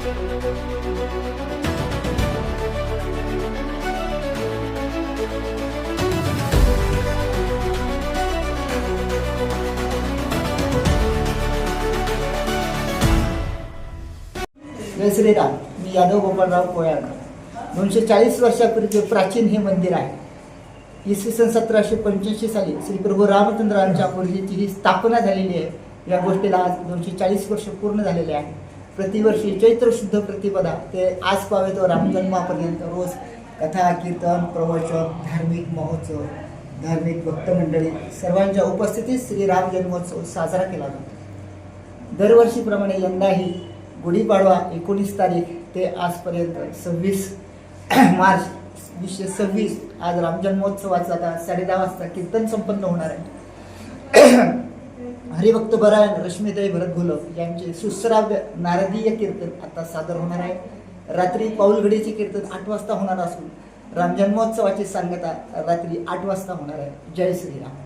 जय श्रीराम. मी यादव गोपाळराव कोयाळकर. 240 वर्षापूर्वीचे प्राचीन हे मंदिर आहे. इसवी सन 1785 साली श्री प्रभू रामचंद्रांच्या पूर्वीची ही स्थापना झालेली आहे. या गोष्टीला आज 240 वर्ष पूर्ण झालेले आहे. प्रतिवर्षी चैत्र शुद्ध प्रतिपदा ते आज पावेतो रामजन्मापर्यंत रोज कथा, कीर्तन, प्रवचन, धार्मिक महोत्सव, धार्मिक भक्त मंडळी सर्वांच्या उपस्थितीत श्री राम जन्मोत्सव साजरा केला जातो. दरवर्षीप्रमाणे यंदाही गुढीपाडवा 19 तारीख ते आजपर्यंत 26 मार्च 2026 आज रामजन्मोत्सवाचा आता 10:30 वाजता कीर्तन संपन्न होणार आहे. हरिभक्त परायण रश्मीताई भरत घोलप यांचे सुश्राव्य नारदीय कीर्तन आता सादर होणार आहे. रात्री पाऊलघडीचे कीर्तन 8 वाजता होणार असून रामजन्मोत्सवाची सांगता रात्री 8 वाजता होणार आहे. जय श्रीराम.